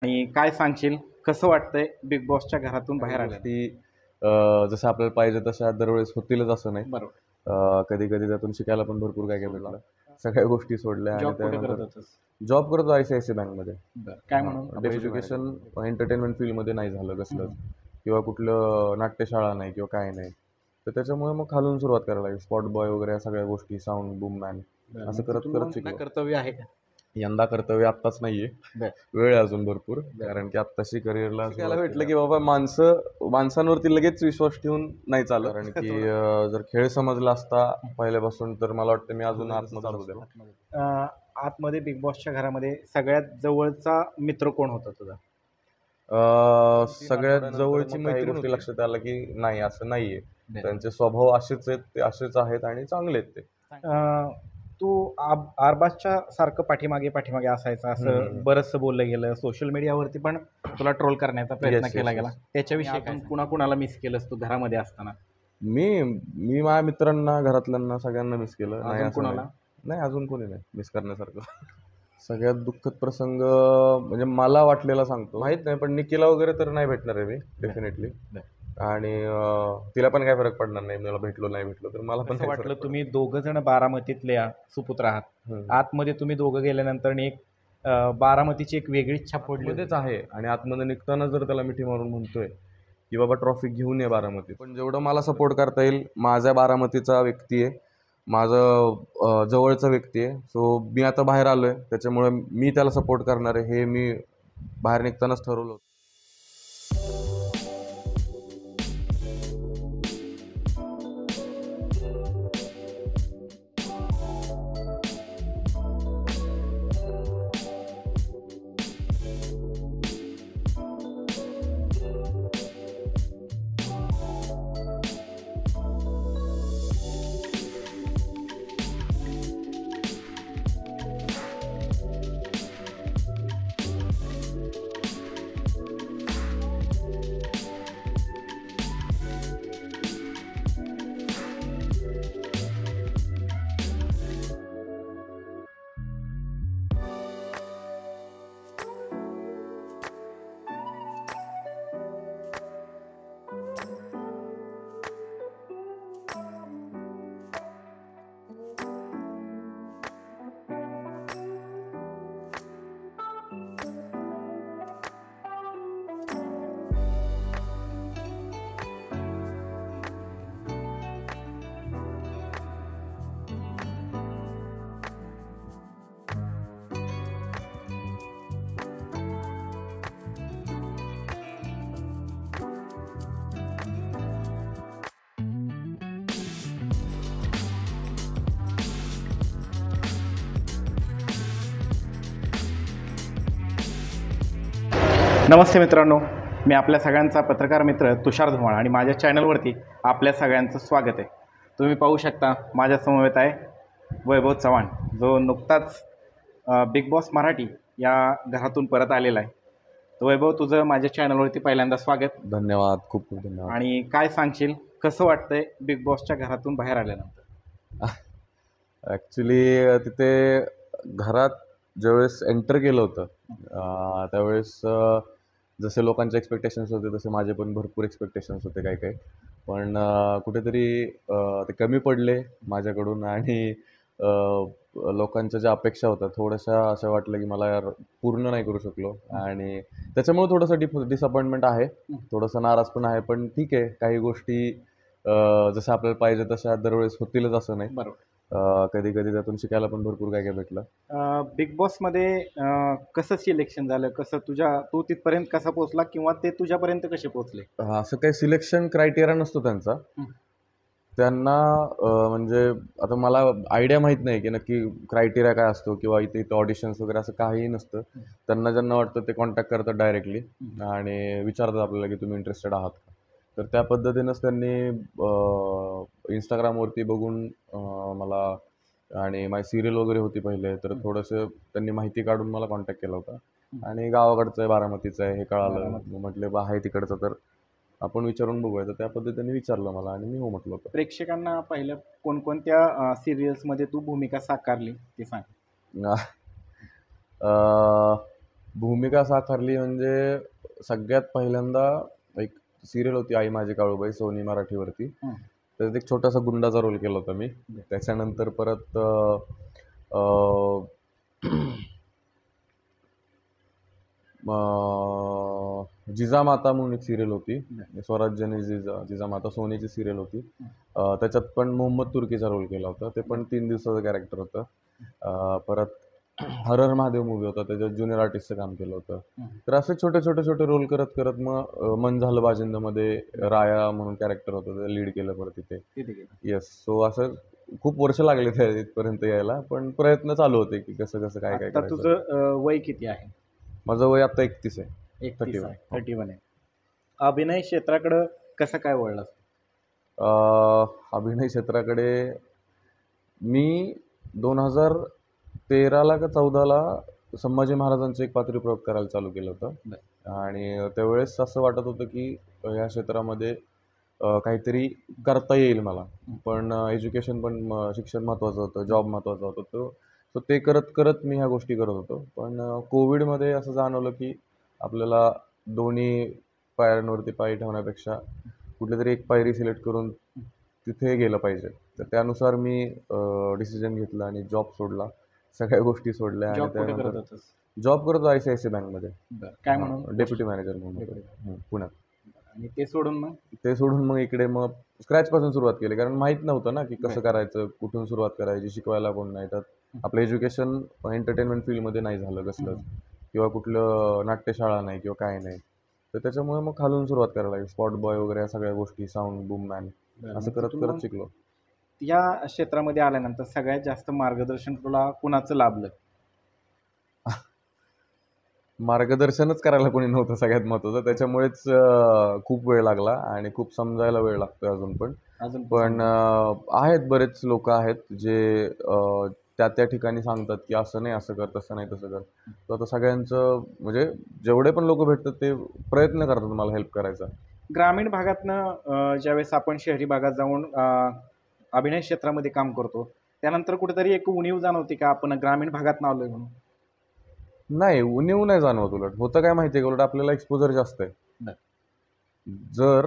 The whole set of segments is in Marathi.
आणि काय सांगशील कसं वाटतंय बिग बॉसच्या घरातून बाहेर आल्या गोष्टी जसं आपल्याला पाहिजे तशा दरवेळेस होतीलच असं नाही. बरोबर. कधी कधी त्यातून शिकायला पण भरपूर काय काय भेटलं. सगळ्या गोष्टी सोडल्या आणि जॉब कुठे करत त्यानंतर होतस? जॉब करतो ICICI बँकमध्ये. काय म्हणून एज्युकेशन एंटरटेनमेंट फील्डमध्ये नाही झालं कसलंच, किंवा कुठलं नाट्यशाळा नाही किंवा काय नाही. तर त्याच्यामुळे मग खालून सुरुवात करायला लागली. स्पॉट बॉय वगैरे या सगळ्या गोष्टी, साऊंड बूम मॅन, असं करत करत शिकलो. कर्तव्य आहे का? यंदा कर्तव्य आत्ताच नाहीये, वेळ आहे अजून भरपूर. कारण की आत्ताशी करिअरला शिकायला भेटलं की बाबा माणसांवरती लगेच विश्वास ठेवून नाही चालत. कारण की जर खेळ समजला असता पहिल्यापासून तर मला वाटतं मी अजून आतमध्ये असतो. आतमध्ये बिग बॉसच्या घरामध्ये सगळ्यात जवळचा मित्र कोण होता तुझा? सगळ्यात जवळची मैत्री गोष्टी लक्षात आलं की नाही, असं नाहीये. त्यांचे स्वभाव असेच आहेत, ते असेच आहेत आणि चांगले आहेत ते. तू आरबाजच्या सारखं पाठीमागे असायचं असं बरंचसं बोललं गेलं. सोशल मीडियावरती पण तुला ट्रोल करण्याचा प्रयत्न केला गेला. त्याच्याविषयी आपण कुणाला मिस केलंस तू घरामध्ये असताना? मी माझ्या मित्रांना, घरातल्यांना सगळ्यांना मिस केलं. अजून कुणाला? नाही, अजून कोणी नाही मिस करण्यासारखं. सगळ्यात दुःखद प्रसंग म्हणजे मला वाटलेला सांगतो, माहित नाही, पण निकीला वगैरे तर नाही भेटणार आहे मी डेफिनेटली. आणि तिला पण काय फरक पडणार नाही, मला भेटलो नाही भेटलो तर. मला पण वाटलं तुम्ही दोघं जण बारामतीतले सुपुत्र आहात, आतमध्ये तुम्ही दोघं गेल्यानंतर एक बारामतीची एक वेगळीच छाप पडलीच आहे. आणि आतमध्ये निघताना जर त्याला मिठी मारून म्हणतोय की बाबा ट्रॉफी घेऊन ये बारामती, पण जेवढं मला सपोर्ट करता येईल, माझ्या बारामतीचा व्यक्ती आहे, माझं जवळचा व्यक्ती आहे. सो मी आता बाहेर आलोय, त्याच्यामुळे मी त्याला सपोर्ट करणार आहे, हे मी बाहेर निघतानाच ठरवलं होतं. नमस्ते मित्रांनो, मी आपल्या सगळ्यांचा पत्रकार मित्र तुषार धुमाळ आणि माझ्या चॅनलवरती आपल्या सगळ्यांचं स्वागत आहे. तुम्ही पाहू शकता माझ्या समवेत आहे वैभव चव्हाण, जो नुकताच बिग बॉस मराठी या घरातून परत आलेला आहे. तर वैभव, तुझं माझ्या चॅनलवरती पहिल्यांदा स्वागत. धन्यवाद, खूप खूप धन्यवाद. आणि काय सांगशील कसं वाटतंय बिग बॉसच्या घरातून बाहेर आल्यानंतर? ॲक्च्युली तिथे घरात ज्यावेळेस एंटर केलं होतं त्यावेळेस जसे लोकांचे एक्सपेक्टेशन्स होते तसे माझे पण भरपूर एक्सपेक्टेशन्स होते काही, पण कुठेतरी ते कमी पडले माझ्याकडून. आणि लोकांच्या ज्या अपेक्षा होत्या थोड्याशा असं वाटलं की मला यार पूर्ण नाही करू शकलो, आणि त्याच्यामुळे थोडंसं डिसअपॉइंटमेंट आहे, थोडंसं नाराज पण आहे. पण ठीक आहे, काही गोष्टी जसं आपल्याला पाहिजे तशा दरवेळेस होतीलच असं नाही. बरोबर. कधी कधी त्यातून शिकायला पण भरपूर काय काय भेटलं. बिग बॉसमध्ये कसं सिलेक्शन झालं, कसं तू तिथपर्यंत कसा पोहोचला किंवा ते तुझ्यापर्यंत कसे पोहोचले? असं काही सिलेक्शन क्रायटेरिया नसतो त्यांचा. त्यांना म्हणजे आता मला आयडिया माहीत नाही की नक्की क्रायटेरिया काय असतो, किंवा इथे ऑडिशन्स वगैरे असं काहीही नसतं. त्यांना ज्यांना वाटतं ते कॉन्टॅक्ट करतात डायरेक्टली आणि विचारतात आपल्याला की तुम्ही इंटरेस्टेड आहात का. तर त्या पद्धतीनंच त्यांनी इंस्टाग्रामवरती बघून मला, आणि माझी सिरियल वगैरे होती पहिले, तर थोडंसं त्यांनी माहिती काढून मला कॉन्टॅक्ट केला होता. आणि गावाकडचं आहे, बारामतीचं आहे हे कळालं. म्हटले बा आहे तिकडचं, तर आपण विचारून बघूया. तर त्या पद्धतीने विचारलं मला आणि मी हो म्हटलं होतं. प्रेक्षकांना पहिल्या कोणकोणत्या सिरियल्समध्ये तू भूमिका साकारली ते सांग. भूमिका साकारली म्हणजे सगळ्यात पहिल्यांदा एक सिरियल होती आई माझी काळूबाई, सोनी मराठीवरती. हं. त्याच्यात एक छोटासा गुंडाचा रोल केला होता मी. त्याच्यानंतर परत अ, जिजामाता म्हणून एक सिरियल होती. स्वराज्याने जिजामाता सोनीची सिरियल होती. त्याच्यात पण मोहम्मद तुर्कीचा रोल केला होता. ते पण 3 दिवसाचं कॅरेक्टर होतं. परत हर हर महादेव मूव्ही होता, त्याच्यात ज्युनियर आर्टिस्टचं काम केलं होतं. तर असे छोटे छोटे छोटे रोल करत करत मग मन झालं बाजिंदामध्ये राया म्हणून कॅरेक्टर होतं, ते लीड केलं परत तिथे. तिथे गेला. येस. सो असं खूप वर्ष लागले त्या इथपर्यंत यायला, पण प्रयत्न चालू होते की कसं कसं काय काय आता करायचं. तुझं वय किती आहे? माझं वय आता 31 आहे. 31 आहे. 31. 31 आहे. अभिनय क्षेत्राकडं कसं काय वळलास? अभिनय क्षेत्राकडे मी 2013ला का 14ला संभाजी महाराजांचं एक पात्रीप्रयोग करायला चालू केलं होतं. आणि त्यावेळेस असं वाटत होतं की या क्षेत्रामध्ये काहीतरी करता येईल मला. पण एज्युकेशन पण शिक्षण महत्त्वाचं होतं, जॉब महत्त्वाचा होता. सो ते करत करत मी ह्या गोष्टी करत होतो. पण कोविडमध्ये असं जाणवलं की आपल्याला दोन्ही पायऱ्यांवरती पाय ठेवण्यापेक्षा कुठलीतरी एक पायरी सिलेक्ट करून तिथे गेलं पाहिजे. तर त्यानुसार मी डिसिजन घेतला आणि जॉब सोडला, सगळ्या गोष्टी सोडल्या. आणि जॉब कुठे करत त्यानंतर होतास? जॉब करत होतो ICICI बँकमध्ये. बरं. काय म्हणून? डेप्युटी मॅनेजर म्हणून होतो. Deputy. पुण्यात. आणि ते सोडून मग ते सोडून मग इकडे मग स्क्रॅचपासून सुरुवात केली, कारण माहीत नव्हतं ना की कसं करायचं, कुठून सुरुवात करायची, शिकवायला कोण नाही. तर आपलं एज्युकेशन एंटरटेनमेंट फील्डमध्ये नाही झालं कसलंच, किंवा कुठलं नाट्यशाळा नाही किंवा काय नाही. तर त्याच्यामुळे मग खालून सुरुवात करायला लागली. स्पॉट बॉय वगैरे या सगळ्या गोष्टी, साऊंड बूम मॅन, असं करत तुला करत शिकलो. या क्षेत्रामध्ये आल्यानंतर सगळ्यात जास्त मार्गदर्शन तुला कुणाचं लाभलं? मार्गदर्शनच करायला कोणी नव्हतं सगळ्यात महत्त्वाचं. त्याच्यामुळेच खूप वेळ लागला आणि खूप समजायला वेळ लागतो अजून पण. अजून पण आहेत बरेच लोक आहेत जे त्या त्या ठिकाणी सांगतात की असं नाही, असं कर, तसं नाही, तसं कर. तर आता सगळ्यांचं म्हणजे जेवढे पण लोक भेटतात ते प्रयत्न करतात मला हेल्प करायचा. ग्रामीण भागातनं ज्यावेळेस आपण शहरी भागात जाऊन अभिनय क्षेत्रामध्ये काम करतो, त्यानंतर कुठेतरी एक उणीव जाणवते का आपण ग्रामीण भागात आलोय म्हणून? नाही, उणीव नाही जाणवत. उलट होतं काय माहिती आहे का, उलट आपल्याला एक्सपोजर जास्त आहे. बरं. जर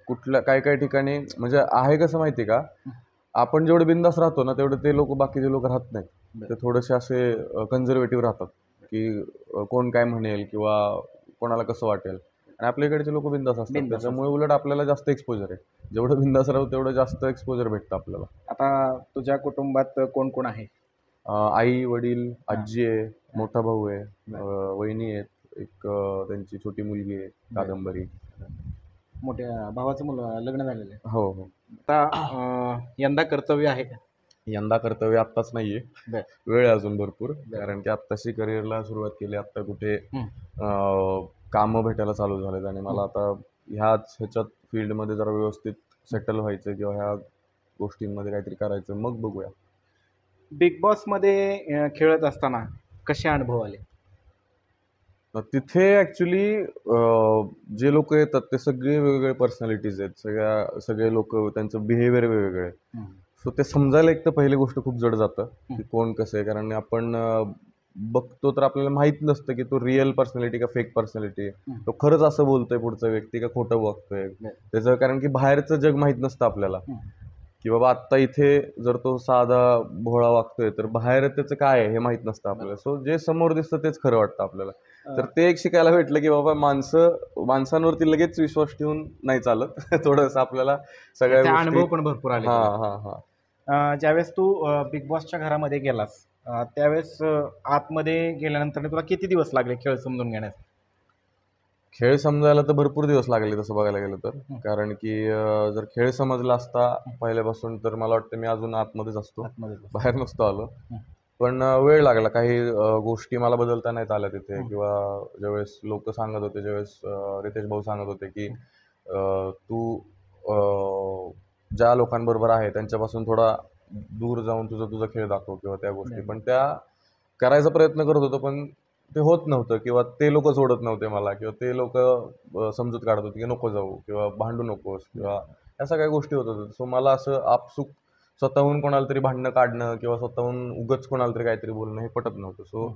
कुठल्या काही काही ठिकाणी म्हणजे आहे कसं माहिती आहे का, आपण जेवढे बिंदास राहतो ना तेवढे ते लोक, बाकीचे लोक राहत नाहीत. बरं. ते थोडेसे असे कन्झर्वेटिव्ह राहतात की कोण काय म्हणेल किंवा कोणाला कसं वाटेल. आणि आपल्या इकडचे लोक बिंदास असतात, बिनधास्त त्याच्यामुळे उलट आपल्याला जास्त एक्सपोजर आहे. जेवढं बिंदास राहू तेवढं जास्त एक्सपोजर भेटतं आपल्याला. आता तुझ्या कुटुंबात कोण कोण आहे? आई, वडील, आजी आहे, मोठा भाऊ आहे, वहिनी आहेत, एक त्यांची छोटी मुलगी आहे, कादंबरी. मोठ्या भावाचं मुलं लग्न झालेलं आहे. हो हो. आता यंदा कर्तव्य आहे का? यंदा कर्तव्य आत्ताच नाहीये, बरं. वेळ आहे अजून भरपूर. कारण की आत्ताशी करिअरला सुरुवात केली, आत्ता कुठे कामं भेटायला चालू झालेत आणि मला आता ह्याच्यात फील्डमध्ये जरा व्यवस्थित सेटल व्हायचं किंवा ह्या गोष्टींमध्ये काहीतरी करायचं, मग बघूया. बिग बॉसमध्ये खेळत असताना कसे अनुभव आले? तिथे ॲक्च्युली जे लोक येतात ते सगळे वेगवेगळे पर्सनॅलिटीज आहेत. सगळे लोक, त्यांचं बिहेवियर वेगवेगळे आहे. सो ते समजायला एक तर पहिली गोष्ट खूप जड जातं की कोण कसं आहे. कारण आपण बघतो तर आपल्याला माहीत नसतं की तो रिअल पर्सनॅलिटी का फेक पर्सनॅलिटी आहे. तो खरंच असं बोलतोय पुढचा व्यक्ती का खोटं बघतोय त्याचं. कारण की बाहेरचं जग माहीत नसतं आपल्याला की बाबा आत्ता इथे जर तो साधा भोळा वागतोय तर बाहेर त्याचं काय आहे हे माहीत नसतं आपल्याला. सो जे समोर दिसतं तेच खरं वाटतं आपल्याला. तर ते एक शिकायला भेटलं की बाबा माणसांवरती लगेच विश्वास ठेवून नाही चालत. थोडंसं आपल्याला सगळ्या त्याचे गोष्टी. अनुभव पण भरपूर आले. ज्यावेळेस तू बिग बॉसच्या घरामध्ये गेलास त्यावेळेस आतमध्ये गेल्यानंतर तुला किती दिवस लागले खेळ समजून घेण्यास? खेळ समजायला तर भरपूर दिवस लागले तसं बघायला गेलं तर. कारण की जर खेळ समजला असता पहिल्यापासून तर मला वाटतं मी अजून आतमध्येच असतो, बाहेर नसतो आलो. पण वेळ लागला. काही गोष्टी मला बदलता नाहीत आल्या तिथे. किंवा ज्यावेळेस लोक सांगत होते, ज्यावेळेस रितेश भाऊ सांगत होते की तू ज्या लोकांबरोबर आहे त्यांच्यापासून थोडा दूर जाऊन तुझा खेळ दाखव किंवा त्या गोष्टी. पण त्या करायचा प्रयत्न करत होतो, पण ते होत नव्हतं किंवा ते लोक सोडत नव्हते मला, किंवा ते लोक समजूत काढत होते की नको जाऊ किंवा भांडू नकोस किंवा या सगळ्या गोष्टी होत होत्या. सो मला असं आपसूक स्वतःहून कोणाला तरी भांडणं काढणं किंवा स्वतःहून उगच कोणाला तरी काहीतरी बोलणं हे पटत नव्हतं. सो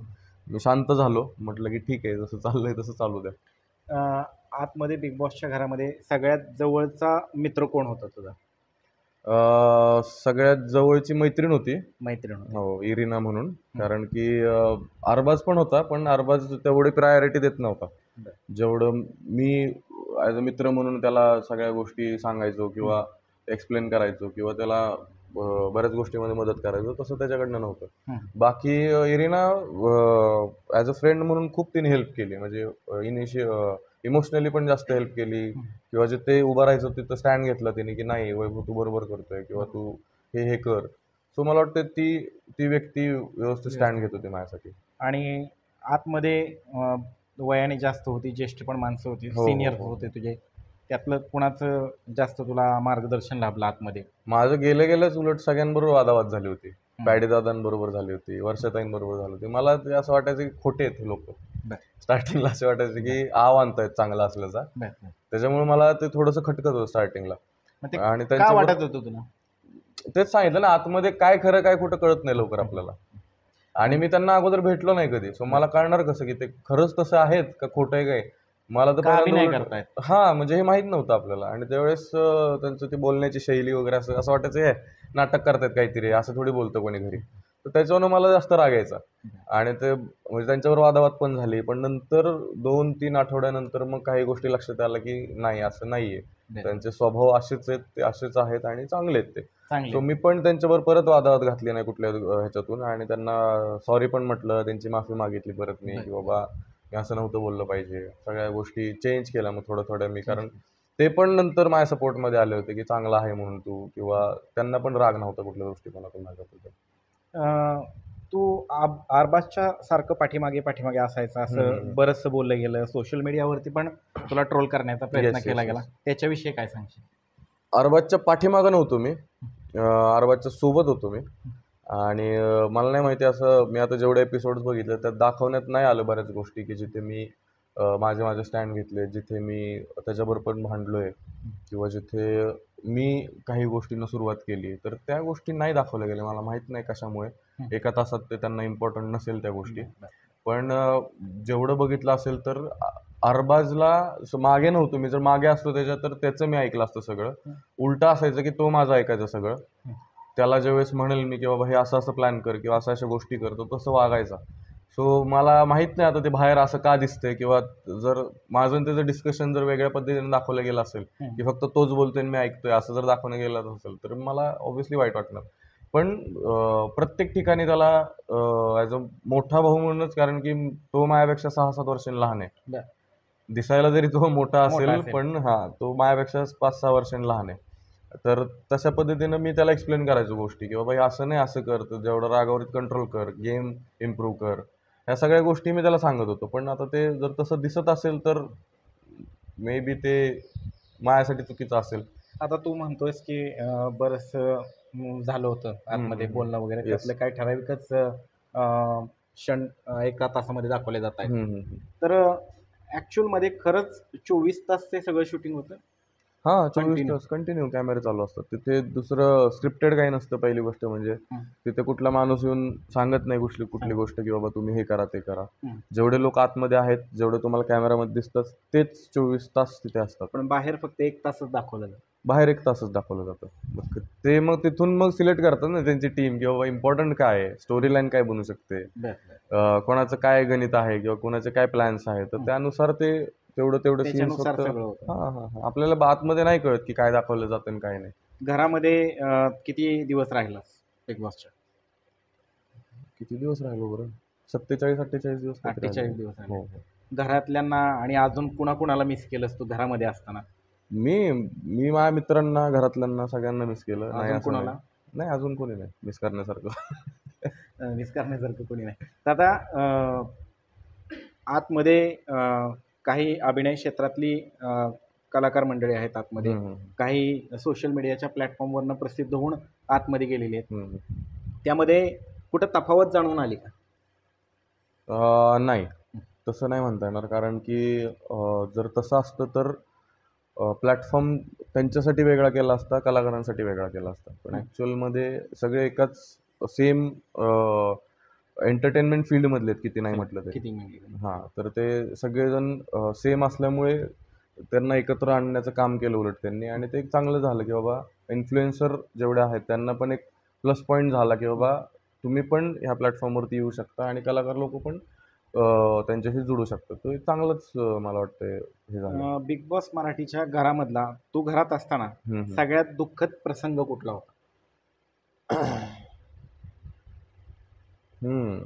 मी शांत झालो, म्हटलं की ठीक आहे, जसं चाललंय तसं चालू द्या. आतमध्ये बिग बॉसच्या घरामध्ये सगळ्यात जवळचा मित्र कोण होता तुझा? सगळ्यात जवळची मैत्रीण होती. मैत्रीण होती. हो, इरिना म्हणून. कारण की अरबाज पण होता, पण अरबाज तेवढी प्रायोरिटी देत नव्हता. बरं. जेवढं मी ॲज अ मित्र म्हणून त्याला सगळ्या गोष्टी सांगायचो किंवा एक्सप्लेन करायचो किंवा त्याला बऱ्याच गोष्टीमध्ये मदत करायचो, तसं त्याच्याकडनं नव्हतं. बाकी इरिना ॲज अ फ्रेंड म्हणून खूप तिने हेल्प केली. म्हणजे इमोशनली पण जास्त हेल्प केली किंवा जिथे उभं राहायचं तिथं स्टँड घेतला तिने की नाही वैभव तू बरोबर करतोय किंवा तू हे कर. सो मला वाटतं ती व्यक्ती व्यवस्थित स्टँड घेत होती माझ्यासाठी. आणि आतमध्ये वयाने जास्त होती, ज्येष्ठ पण माणसं होती, हो, सिनियर हो. होते तुझे. त्यातलं कुणाचं जास्त तुला मार्गदर्शन लाभलं आतमध्ये? माझं गेल्याच उलट सगळ्यांबरोबर वादावाद झाली होती. पॅडीदादांबरोबर झाली होती, वर्षाताईंबरोबर झाली होती. मला ते असं वाटायचं की खोटे आहेत लोक. स्टार्टिंगला असं वाटायचं की आणतायत चांगला असल्याचा. त्याच्यामुळे मला ते थोडंसं खटकत होतं स्टार्टिंगला. आणि का वाटत होतं तुला? तेच सांगितलं ना, आतमध्ये काय खरं काय खोटं कळत नाही लवकर आपल्याला. आणि मी त्यांना अगोदर भेटलो नाही कधी, सो मला कळणार कसं की ते खरंच तसं आहेत का खोटं आहे काय. मला तर नाही पहिल्यांदा करतायत. हा म्हणजे हे माहित नव्हतं आपल्याला. आणि त्यावेळेस त्यांचं ती बोलण्याची शैली वगैरे असं वाटायचं हे नाटक करतायत काहीतरी, असं थोडी बोलतं कोणी घरी. तर त्याच्यावरून मला जास्त राग यायचा. आणि ते म्हणजे त्यांच्यावर वादावाद पण झाली. पण नंतर 2-3 आठवड्यानंतर मग काही गोष्टी लक्षात आल्या की नाही, असं नाहीये. त्यांचे स्वभाव असेच आहेत, ते असेच आहेत आणि चांगले आहेत ते. सो मी पण त्यांच्यावर परत वादावाद घातली नाही कुठल्या ह्याच्यातून. आणि त्यांना सॉरी पण म्हटलं, त्यांची माफी मागितली परत मी की बाबा मी असं नव्हतं बोललं पाहिजे. सगळ्या गोष्टी चेंज केल्या मग थोड्या मी. कारण ते पण नंतर माझ्या सपोर्टमध्ये आले होते की चांगला आहे म्हणून तू, किंवा त्यांना पण राग नव्हता कुठल्या गोष्टीतून माझ्याबद्दल. तू अरबाजच्या सारखं पाठीमागे असायचं असं बरंचसं बोललं गेलं. सोशल मीडियावरती पण तुला ट्रोल करण्याचा प्रयत्न केला गेला. त्याच्याविषयी काय सांगशील? अरबाजच्या पाठीमागं नव्हतो मी, अरबाजच्या सोबत होतो मी. आणि मला नाही माहिती, असं मी आता जेवढे एपिसोड्स बघितले त्यात दाखवण्यात नाही आलं बऱ्याच गोष्टी की जिथे मी माझे स्टँड घेतले, जिथे मी त्याच्याबरोबर पण भांडलोय किंवा जिथे मी काही गोष्टींना सुरुवात केली, तर त्या गोष्टी नाही दाखवल्या गेल्या. मला माहित नाही कशामुळे. एका तासात ते त्यांना इम्पॉर्टंट नसेल त्या गोष्टी. पण जेवढं बघितलं असेल तर अरबाजला मागे नव्हतो मी. जर मागे असतो त्याच्यात तर त्याचं मी ऐकलं असतं सगळं. उलटं असायचं की तो माझं ऐकायचं सगळं. त्याला ज्यावेळेस म्हणेल मी किंवा हे असं प्लॅन कर किंवा अशा गोष्टी करतो, तसं वागायचा. सो मला माहित नाही आता ते बाहेर असं का दिसतंय, किंवा जर माझं त्याचं डिस्कशन जर वेगळ्या पद्धतीने दाखवलं गेलं असेल की फक्त तोच बोलतोय आणि मी ऐकतोय, असं जर दाखवलं गेलं असेल तर मला ऑब्व्हियसली वाईट वाटणार. पण प्रत्येक ठिकाणी त्याला ॲज अ मोठा भाऊ म्हणूनच, कारण की तो माझ्यापेक्षा 6-7 वर्षांनी लहान आहे. दिसायला जरी तो मोठा असेल पण तो माझ्यापेक्षा 5-6 वर्षांनी लहान आहे. तर तशा पद्धतीनं मी त्याला एक्सप्लेन करायचो गोष्टी की बाबा असं नाही, असं कर, जेवढं रागावरीत कंट्रोल कर, गेम इम्प्रूव्ह कर. ह्या सगळ्या गोष्टी मी त्याला सांगत होतो. पण आता ते जर तसं दिसत असेल तर मे बी ते माझ्यासाठी चुकीचं असेल. आता तू म्हणतोयस की बरंचसं झालं होतं आतमध्ये बोलणं वगैरे, त्यातलं काही ठराविकच क्षण एका तासामध्ये दाखवले जात आहेत. तर ॲक्च्युअलमध्ये खरंच 24 तास ते सगळं शूटिंग होतं? 24 तास कंटिन्यू कॅमेरे चालू असतात तिथे. दुसरं स्क्रिप्टेड काही नसतं. पहिली गोष्ट म्हणजे तिथे कुठला माणूस येऊन सांगत नाही कुठली गोष्ट की बाबा तुम्ही हे करा ते करा. जेवढे लोक आतमध्ये आहेत, जेवढे तुम्हाला कॅमेरामध्ये दिसतात, तेच 24 तास तिथे असतात. पण बाहेर फक्त 1 तासच दाखवलं जातं. बाहेर 1 तासच दाखवलं जातं. ते मग तिथून मग सिलेक्ट करतात ना त्यांची टीम की बाबा इम्पॉर्टंट काय आहे, स्टोरी लाईन काय बनू शकते, कोणाचं काय गणित आहे किंवा कोणाचे काय प्लॅन्स आहेत, तर त्यानुसार ते तेवढं सीन्स होतं. आपल्याला आतमध्ये नाही कळत की काय दाखवलं जातं आणि काय नाही. घरामध्ये किती दिवस राहिलास बिग बॉसच्या? किती दिवस राहिलो बरं? 47-48 दिवस. 48 दिवस राहिले. घरातल्यांना आणि अजून कुणाकुणाला मिस केलंस तू घरामध्ये असताना? मी माझ्या मित्रांना, घरातल्यांना सगळ्यांना मिस केलं. अजून कुणाला? नाही, अजून कोणी नाही मिस करण्यासारखं. मिस करण्यासारखं कोणी नाही. तर आता आतमध्ये काही अभिनय क्षेत्रातली कलाकार मंडळी आहेत आतमध्ये. काही सोशल मीडियाच्या प्लॅटफॉर्मवरनं प्रसिद्ध होऊन आतमध्ये गेलेली आहेत. त्यामध्ये कुठं तफावत जाणवून आली का? नाही, तसं नाही म्हणता येणार. कारण की जर तसं असतं तर प्लॅटफॉर्म त्यांच्यासाठी वेगळा केला असता, कलाकारांसाठी वेगळा केला असता. पण ॲक्च्युअलमध्ये सगळे एकाच सेम एंटरटेनमेंट फील्डमधले आहेत किती नाही म्हटलं तरी. किती मिळाली? हां, तर ते सगळेजण सेम असल्यामुळे त्यांना एकत्र आणण्याचं काम केलं उलट त्यांनी, आणि ते एक चांगलं झालं की बाबा इन्फ्लुएन्सर जेवढे आहेत त्यांना पण एक प्लस पॉईंट झाला की बाबा तुम्ही पण ह्या प्लॅटफॉर्मवरती येऊ शकता आणि कलाकार लोक पण त्यांच्याशी जुळू शकतात. तो एक चांगलंच मला वाटतं हे झालं. बिग बॉस मराठीच्या घरामधला तू घरात असताना हम्म. सगळ्यात दुःखद प्रसंग कुठला होता? हम्म.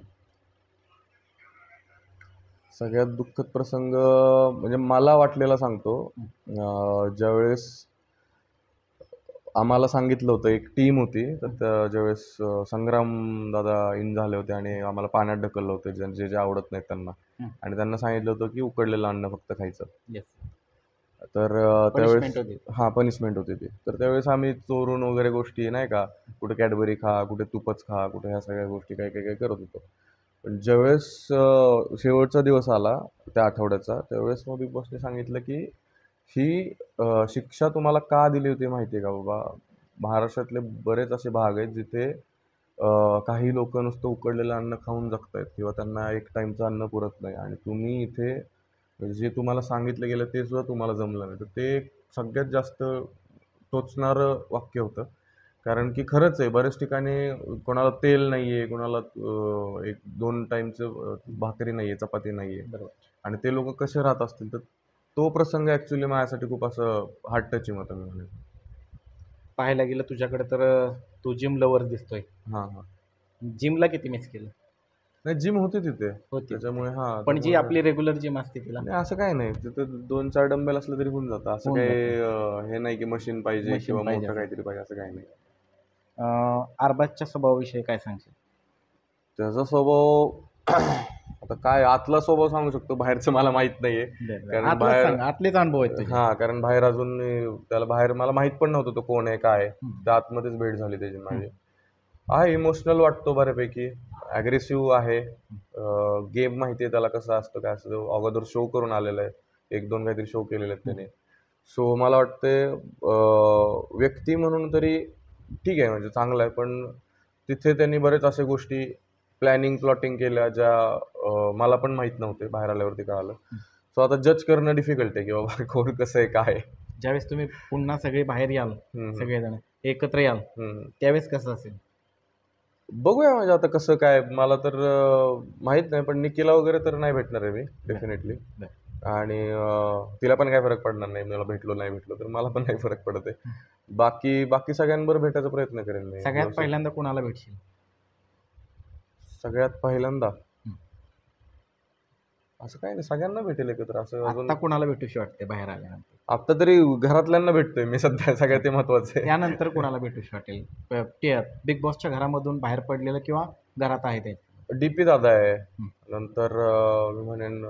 सगळ्यात दुःखद प्रसंग म्हणजे मला वाटलेला सांगतो. ज्यावेळेस आम्हाला सांगितलं होतं, एक टीम होती, तर ज्यावेळेस संग्राम दादा इन झाले होते आणि आम्हाला पाण्यात ढकललं होतं, जे जे आवडत नाहीत त्यांना, आणि त्यांना सांगितलं होतं की उकडलेलं अन्न फक्त खायचं. Yes. तर त्यावेळेस Punishment होती. हां, पनिशमेंट होती ती. तर त्यावेळेस आम्ही चोरून वगैरे गोष्टी नाही का, कुठे कॅडबरी खा, कुठे तुपच खा, कुठे ह्या सगळ्या गोष्टी काय काय काय करत होतो. पण ज्यावेळेस शेवटचा दिवस आला त्या आठवड्याचा, त्यावेळेस मग बिग बॉसने सांगितलं की ही शिक्षा तुम्हाला का दिली होती माहिती आहे का बाबा? महाराष्ट्रातले बरेच असे भाग आहेत जिथे काही लोक नुसतं उकडलेलं अन्न खाऊन जगतायत किंवा त्यांना एक टाईमचं अन्न पुरत नाही, आणि तुम्ही इथे जे तुम्हाला सांगितलं गेलं ते सुद्धा तुम्हाला जमलं नाही. तर ते एक सगळ्यात जास्त टोचणारं वाक्य होतं. कारण की खरंच आहे, बऱ्याच ठिकाणी कोणाला तेल नाही आहे, कोणाला एक 2 टाईमचं भाकरी नाही आहे, चपाती नाही आहे, बरोबर. आणि ते लोक कसे राहत असतील. तर तो प्रसंग ॲक्च्युली माझ्यासाठी खूप असं हार्ट टचिंग होतं, मी म्हणेन. पाहायला गेलं तुझ्याकडे तर तू जिम लवर दिसतोय. हां, हां. जिमला किती मिस केलं? नाही, जिम होती तिथे. होती. त्याच्यामुळे हां, पण जी त्यामुळे आपली रेग्युलर जिम असते तिला नाही असं काही नाही. तिथं 2-4 डंबेल असलं तरी होऊन जातं. असं होऊन काही हे नाही की मशीन पाहिजे Machine किंवा पाहिजे मोठं असं. काहीतरी पाहिजे, असं काही नाही. अरबाजच्या स्वभावाविषयी काय सांगशील? त्याचा स्वभाव आता काय आतला स्वभाव सांगू शकतो, बाहेरचं मला माहित नाहीये. कारण आतलाच बाहेर सांग, आतलेच अनुभव आहेत तुझे. हां, कारण बाहेर अजून त्याला बाहेर मला माहित पण नव्हतं तो कोण आहे, काय आहे. हम्म. त्या आतमध्येच भेट झाली त्याची माझी. आहे इमोशनल वाटतो बऱ्यापैकी, ॲग्रेसिव्ह आहे. गेम माहिती आहे त्याला कसं असतं काय असतं. तो अगोदर शो करून आलेला आहे, 1-2 काहीतरी शो केलेले आहेत त्याने. सो मला वाटते व्यक्ती म्हणून तरी ठीक आहे, म्हणजे चांगला आहे. पण तिथे त्यांनी बरेच अशा गोष्टी प्लॅटिंग केल्या ज्या मला पण माहीत नव्हते, बाहेर आल्यावरती कळालं. सो आता जज करणं डिफिकल्ट आहे की बाबा कोण कसं आहे, काय आहे. ज्यावेळेस तुम्ही पुन्हा सगळे बाहेर याल, हम्म, सगळेजण एकत्र याल, हम्म. त्यावेळेस कसं असेल? बघूया, म्हणजे आता कसं काय मला तर माहीत नाही, पण निकीला वगैरे तर नाही भेटणार आहे मी डेफिनेटली. बरं. आणि तिला पण काय फरक पडणार नाही, मला भेटलो नाही भेटलो तर मला पण नाही फरक पडत आहे. बाकी बाकी सगळ्यांबरोबर भेटायचा प्रयत्न करेन मी. सगळ्यात पहिल्यांदा कोणाला भेटशील? सगळ्यात पहिल्यांदा असं काही नाही, सगळ्यांना भेटेल एकत्र. असं अजून आता कोणाला भेटूशी वाटते बाहेर आल्यानंतर? आता तरी घरातल्यांना भेटतोय मी सध्या, सगळ्यात ते महत्वाचं आहे. त्यानंतर कोणाला भेटूशी वाटेल? बिग बॉसच्या घरामधून बाहेर पडलेलं किंवा घरात आहे ते? डीपी दादा आहे, नंतर मी म्हणेन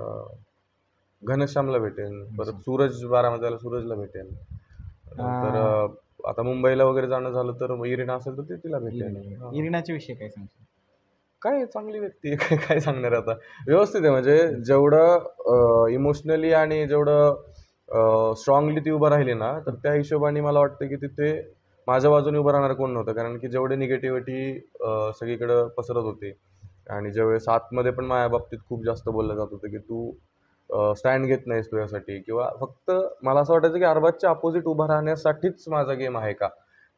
घनश्यामला भेटेन, परत सूरज बारामतीला सूरजला भेटेन, नंतर आता मुंबईला वगैरे जाणं झालं तर इरिना असेल तर तिला भेटेन. इरिनाच्या विषयी काय सांगशील? काय चांगली व्यक्ती आहे, काय सांगणार आता. व्यवस्थित आहे, म्हणजे जेवढं इमोशनली आणि जेवढं स्ट्रॉंगली ती उभं राहिली ना, तर त्या हिशोबाने मला वाटतं की तिथे माझ्या बाजूने उभं राहणार कोण नव्हतं. कारण की जेवढी निगेटिव्हिटी सगळीकडं पसरत होती, आणि ज्यावेळेस आतमध्ये पण माझ्या बाबतीत खूप जास्त बोललं जात होतं की तू स्टँड घेत नाहीस तुझ्यासाठी, किंवा फक्त मला असं वाटायचं की अरबाजच्या अपोजिट उभं राहण्यासाठीच माझा गेम आहे का.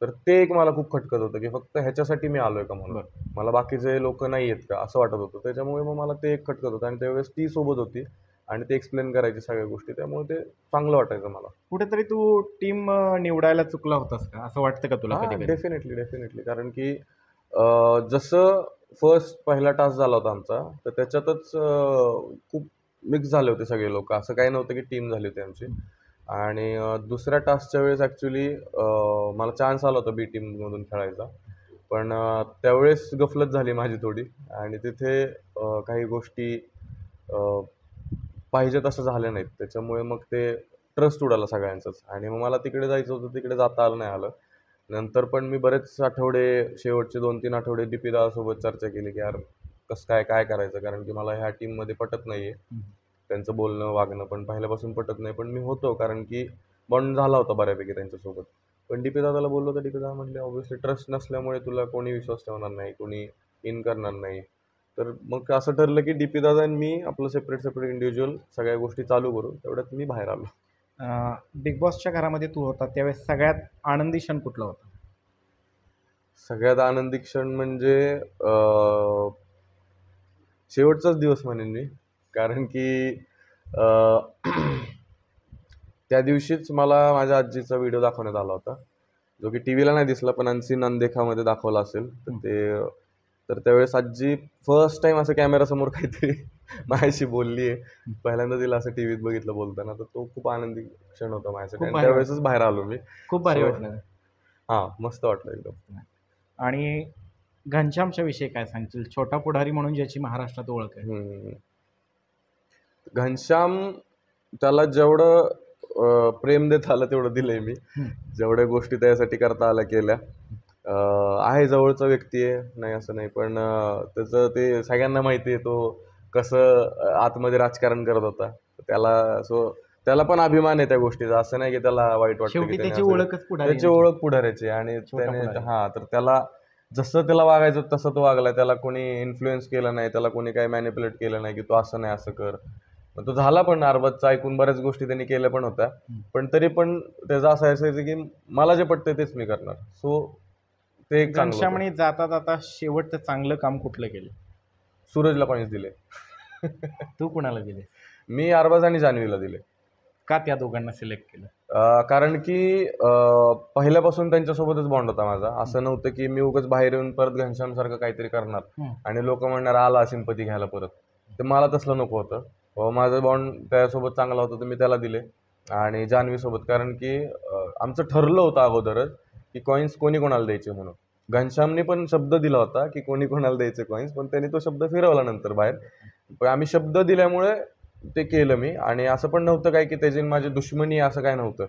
तर ते एक मला खूप खटकत होतं की फक्त ह्याच्यासाठी मी आलोय का, म्हणून मला बाकीचे लोक नाही आहेत का असं वाटत होतं. त्याच्यामुळे मग मला ते एक खटकत होतं, आणि त्यावेळेस ती सोबत होती आणि ते एक्सप्लेन करायची सगळ्या गोष्टी, त्यामुळे ते चांगलं वाटायचं मला. कुठेतरी तू टीम निवडायला चुकला होतास का, असं वाटतं का तुला कधी? डेफिनेटली. कारण की जसं फर्स्ट पहिला टास्क झाला होता आमचा, तर त्याच्यातच खूप मिक्स झाले होते सगळे लोक. असं काही नव्हतं की टीम झाली होती आमची. आणि दुसऱ्या टास्कच्या वेळेस ॲक्च्युली मला चान्स आला होता बी टीममधून खेळायचा, पण त्यावेळेस गफलत झाली माझी थोडी, आणि तिथे काही गोष्टी पाहिजे तसं झाल्या नाहीत. त्याच्यामुळे मग ते ट्रस्ट उडाला सगळ्यांचाच, आणि मग मला तिकडे जायचं होतं, तिकडे जाता आलं नाही आलं. नंतर पण मी बरेच आठवडे, शेवटचे 2-3 आठवडे दीपी दादासोबत चर्चा केली की यार कसं काय करायचं, कारण की मला ह्या टीममध्ये पटत नाही आहे. त्यांचं बोलणं वागणं पण पहिल्यापासून पटत नाही, पण मी होतो कारण की बॉन्ड झाला होता बऱ्यापैकी त्यांच्यासोबत. पण डीपी दादाला बोललो तर डीपी दादा म्हटले ऑब्व्हियसली ट्रस्ट नसल्यामुळे तुला कोणी विश्वास ठेवणार नाही, कोणी इन करणार नाही, तर मग असं ठरलं की DP दादा आणि मी आपलं सेपरेट इंडिव्हिज्युअल सगळ्या गोष्टी चालू करू. तेवढ्यात मी बाहेर आलो. बिग बॉसच्या घरामध्ये तू होता त्यावेळेस सगळ्यात आनंदी क्षण कुठला होता? सगळ्यात आनंदी क्षण म्हणजे शेवटचाच दिवस म्हणेन मी. कारण की त्या दिवशीच मला माझ्या आजीचा व्हिडिओ दाखवण्यात आला होता, जो की टीव्हीला नाही दिसला पण अनसीन अनदेखामध्ये दाखवला असेल. तर त्यावेळेस आजी फर्स्ट टाइम असं कॅमेरासमोर काहीतरी माझ्याशी बोलली आहे. पहिल्यांदा तिला असं टीव्हीत बघितलं बोलताना, तर तो खूप आनंदी क्षण होता माझ्यासाठी. आणि त्यावेळेसच बाहेर आलो मी. खूप भारी वाटलं. हां, मस्त वाटलं एकदम. आणि घनश्यामच्या विषयी काय सांगशील? छोटा पुढारी म्हणून ज्याची महाराष्ट्रात ओळख आहे. घनश्याम, त्याला जेवढं प्रेम देत आलं तेवढं दिलंय मी. जेवढ्या गोष्टी त्यासाठी करता आल्या केल्या. आहे जवळचा व्यक्ती आहे, नाही असं नाही, पण त्याचं ते सगळ्यांना माहिती आहे तो कसं आतमध्ये राजकारण करत होता. त्याला पण अभिमान आहे त्या गोष्टीचा. असं नाही की त्याला वाईट वाटतं की त्याची ओळखच पुढारी, त्याची ओळख पुढाऱ्याची. आणि त्याने तर त्याला जसं त्याला वागायचं तसं तो वागला. त्याला कोणी इन्फ्लुएन्स केलं नाही, त्याला कोणी काही मॅनिप्युलेट केलं नाही की तू असं नाही असं कर. मग तो झाला पण अरबाजचा ऐकून बऱ्याच गोष्टी त्यांनी केल्या पण होत्या. पण तरी पण त्याचं असं असायचं की मला जे पटतं तेच मी करणार. सो ते एक घनश्यामने जाता जाता शेवटचं चांगलं काम कुठलं केलं? सूरजला पॉईंट्स दिले. तू कुणाला दिले? मी अरबाज आणि जान्हवीला दिले. का त्या दोघांना सिलेक्ट केलं? कारण की पहिल्यापासून त्यांच्यासोबतच बॉन्ड होता माझा. असं नव्हतं की मी उगाच बाहेर येऊन परत घनश्याम सारखं काहीतरी करणार आणि लोक म्हणणार आला सिंपती घ्यायला परत. तर मला तसलं नको होतं. माझं बॉन्ड त्यासोबत चांगला होता तर मी त्याला दिले. आणि जान्हवीसोबत कारण की आमचं ठरलं होतं अगोदरच की कॉईन्स कोणी कोणाला द्यायचे म्हणून. घनश्यामने पण शब्द दिला होता की कोणी कोणाला द्यायचे कॉईन्स, पण त्यांनी तो शब्द फिरवला नंतर बाहेर. पण आम्ही शब्द दिल्यामुळे ते केलं मी. आणि असं पण नव्हतं काय की त्याची माझी दुश्मनी असं काय नव्हतं.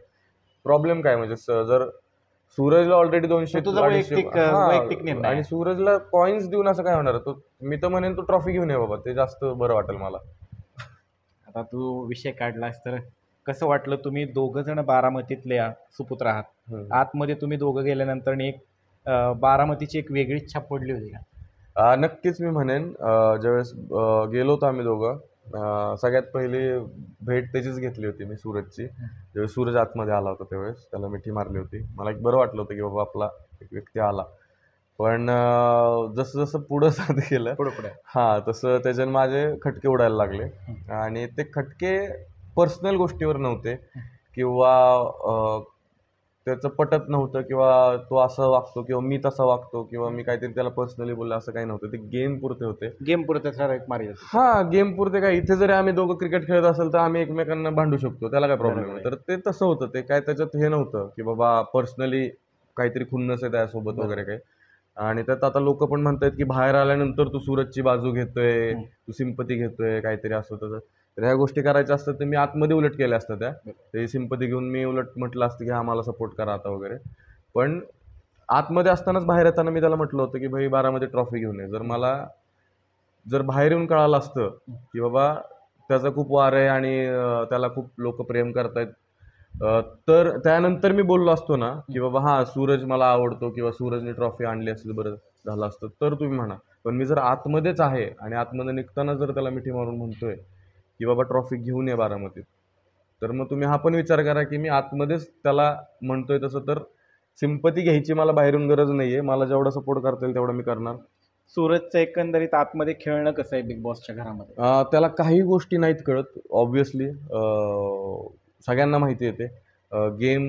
प्रॉब्लेम काय म्हणजे जर सूरजला ऑलरेडी 200 आणि सूरजला कॉईन्स देऊन असं काय होणार? तो मी तर म्हणेन तो ट्रॉफी घेऊन ये बाबा, ते जास्त बरं वाटेल मला. आता तू विषय काढलास तर कसं वाटलं? तुम्ही दोघं जण बारामतीतले सुपुत्र आहात. आतमध्ये तुम्ही दोघं गेल्यानंतर एक बारामतीची एक वेगळीच छाप पडली होती का? नक्कीच मी म्हणेन. ज्यावेळेस गेलो होतो आम्ही दोघं, सगळ्यात पहिली भेट त्याचीच घेतली होती मी, सूरजची. ज्यावेळेस सूरज आतमध्ये आला होता त्यावेळेस त्याला मिठी मारली होती. मला एक बरं वाटलं होतं की बाबा आपला एक व्यक्ती आला. पण जसं जसं पुढं साथ गेलं तसं त्याच्यानं माझे खटके उडायला लागले. आणि ते खटके पर्सनल गोष्टीवर नव्हते किंवा त्याचं पटत नव्हतं किंवा तो असं वागतो किंवा मी तसा वागतो किंवा मी काहीतरी त्याला पर्सनली बोललं, असं काही नव्हतं. ते गेम पुरते होते. गेम पुरते ठराविक मार्ग. गेम पुरते काय. इथे जरी आम्ही दोघं क्रिकेट खेळत असेल तर आम्ही एकमेकांना भांडू शकतो, त्याला काय प्रॉब्लेम आहे. तर ते तसं होतं. ते काय त्याच्यात हे नव्हतं की बाबा पर्सनली काहीतरी खुन्नस आहे त्यासोबत वगैरे काही. आणि त्यात आता लोक पण म्हणतात की बाहेर आल्यानंतर तू सूरजची बाजू घेतोय, तू सिंपती घेतोय, काहीतरी असं तसं. तर ह्या गोष्टी करायच्या असतात तर मी आतमध्ये उलट केल्या असतात. ते सिंपती घेऊन मी उलट म्हटलं असतं की आम्हाला सपोर्ट करा आता वगैरे. पण आतमध्ये असतानाच बाहेर येताना मी त्याला म्हटलं होतं की भाई बारामध्ये ट्रॉफी घेऊन ये. जर बाहेर येऊन कळालं असतं की बाबा त्याचा खूप वार आहे आणि त्याला खूप लोक प्रेम करतायत, तर त्यानंतर मी बोललो असतो ना की बाबा सूरज मला आवडतो किंवा सूरजने ट्रॉफी आणली असली बरं झालं असतं, तर तुम्ही म्हणा. पण मी जर आतमध्येच आहे आणि आतमध्ये निघताना जर त्याला मिठी मारून म्हणतोय की बाबा ट्रॉफी घेऊन ये बारामतीत, तर मग तुम्ही हा पण विचार करा की मी आतमध्येच त्याला म्हणतोय तसं. तर सिंपती घ्यायची मला बाहेरून गरज नाहीये. मला जेवढा सपोर्ट करता येईल तेवढा मी करणार. सूरजचं एकंदरीत आतमध्ये खेळणं कसं आहे बिग बॉसच्या घरामध्ये? त्याला काही गोष्टी नाहीत कळत ऑब्व्हियसली. सगळ्यांना माहिती येते. गेम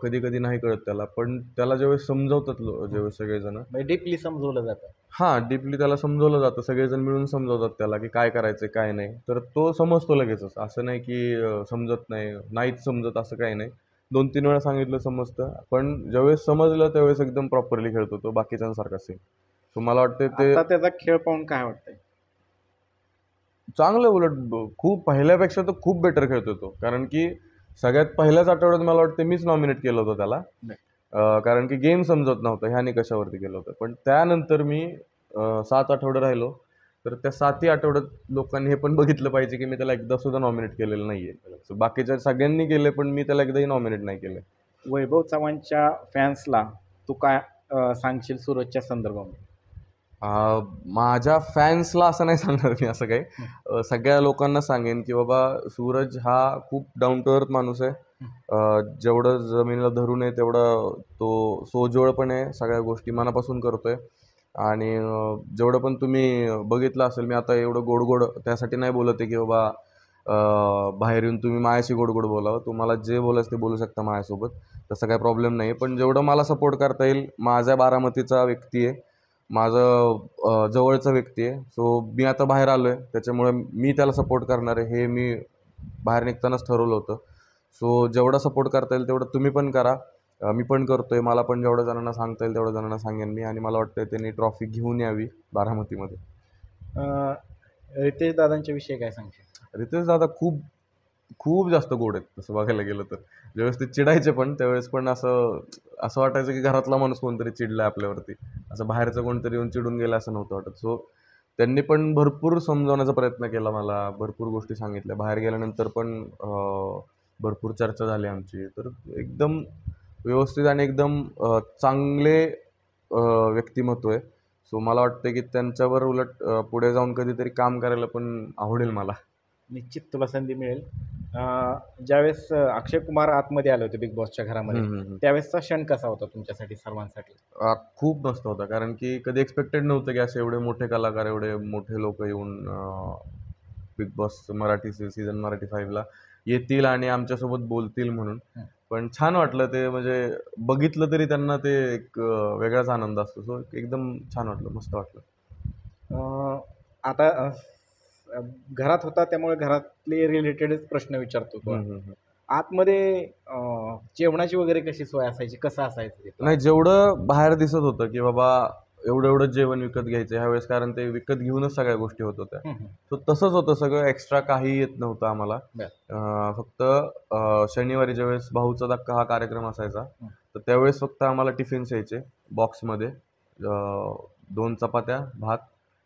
कधी कधी नाही कळत त्याला, पण त्याला ज्यावेळेस समजवतात ज्यावेळेस सगळेजण डीपली समजवलं जातं. डीपली त्याला समजवलं जातं. सगळेजण मिळून समजवतात त्याला की काय करायचं काय नाही. तर तो समजतो लगेचच. असं नाही की समजत नाहीच समजत असं काही नाही. 2-3 वेळा सांगितलं समजतं. पण ज्यावेळेस समजलं त्यावेळेस एकदम प्रॉपरली खेळतो तो, बाकीच्यांसारखा सेम. सो मला वाटतं ते त्याचा खेळ पाहून काय वाटतंय? चांगलं, उलट खूप पहिल्यापेक्षा तर खूप बेटर खेळतो तो. कारण की सगळ्यात पहिल्याच आठवड्यात मला वाटतं मीच नॉमिनेट केलं होतं त्याला. कारण की गेम समजत नव्हतं ह्याने कशावरती केलं होतं. पण त्यानंतर मी 7 आठवडे राहिलो. तर त्या 7ही आठवड्यात लोकांनी हे पण बघितलं पाहिजे की मी त्याला एकदा सुद्धा नॉमिनेट केलेलं नाहीये. बाकीच्या सगळ्यांनी केले पण मी त्याला एकदाही नॉमिनेट नाही केलं. वैभव चव्हाणच्या फॅन्सला तू काय सांगशील सूरजच्या संदर्भामध्ये? माझ्या फॅन्सला असं नाही सांगणार मी असं काही. सगळ्या लोकांना सांगेन की बाबा सूरज हा खूप डाऊन टू अर्थ माणूस आहे. जेवढं जमिनीला धरू नये तेवढं तो सोजवळपणे सगळ्या गोष्टी मनापासून करतोय. आणि जेवढं पण तुम्ही बघितलं असेल, मी आता एवढं गोड गोड त्यासाठी नाही बोलत आहे की बाबा बाहेर येऊन तुम्ही माझ्याशी गोड गोड बोलावं. तुम्हाला जे बोलायचं ते बोलू शकता माझ्यासोबत, तसं काही प्रॉब्लेम नाही. पण जेवढं मला सपोर्ट करता येईल, माझ्या बारामतीचा व्यक्ती आहे, माझं जवळचा व्यक्ती आहे. सो मी आता बाहेर आलो आहे, त्याच्यामुळे मी त्याला सपोर्ट करणार आहे हे मी बाहेर निघतानाच ठरवलं होतं. सो जेवढा सपोर्ट करता येईल तेवढं तुम्ही पण करा, मी पण करतोय. मला पण जेवढ्या जणांना सांगता येईल तेवढ्या जणांना सांगेन मी. आणि मला वाटतं त्यांनी ट्रॉफी घेऊन यावी बारामतीमध्ये. रितेश दादांच्या विषयी काय सांगशील? रितेश दादा खूप खूप जास्त गोड आहेत तसं बघायला गेलं तर. ज्यावेळेस ते चिडायचे पण त्यावेळेस पण असं असं वाटायचं की घरातला माणूस कोणतरी चिडला आपल्यावरती, असं बाहेरचं कोणतरी येऊन चिडून गेलं असं नव्हतं वाटत. सो त्यांनी पण भरपूर समजावण्याचा प्रयत्न केला मला, भरपूर गोष्टी सांगितल्या. बाहेर गेल्यानंतर पण भरपूर चर्चा झाली आमची. तर एकदम व्यवस्थित आणि एकदम चांगले व्यक्तिमत्व आहे. सो मला वाटतं की त्यांच्यावर उलट पुढे जाऊन कधीतरी काम करायला पण आवडेल मला. निश्चित तुला संधी मिळेल. ज्यावेळेस अक्षय कुमार आतमध्ये आले होते बिग बॉसच्या घरामध्ये, त्यावेळेसचा क्षण कसा होता तुमच्यासाठी सर्वांसाठी? खूप मस्त होता, कारण की कधी एक्सपेक्टेड नव्हतं की असे एवढे मोठे कलाकार, एवढे मोठे लोक येऊन big boss Marathi season Marathi 5ला येतील आणि आमच्यासोबत बोलतील म्हणून. पण छान वाटलं ते, म्हणजे बघितलं तरी त्यांना ते एक वेगळाच आनंद असतो. सो एकदम छान वाटलं, मस्त वाटलं. आता घरात होता त्यामुळे घरातले रिलेटेडच प्रश्न विचारतो तो. आतमध्ये जेवणाची वगैरे कशी सोय असायची, कसं असायचं ते? नाही, जेवढं बाहेर दिसत होतं की बाबा एवढं एवढं जेवण विकत घ्यायचं ह्यावेळेस, कारण ते विकत घेऊनच सगळ्या गोष्टी होत होत्या. सो तसंच होतं सगळं, एक्स्ट्रा काही येत नव्हतं आम्हाला. फक्त शनिवारी ज्यावेळेस भाऊचा धक्का हा कार्यक्रम असायचा, तर त्यावेळेस फक्त आम्हाला टिफिन्स यायचे बॉक्समध्ये, 2 चपात्या, भात,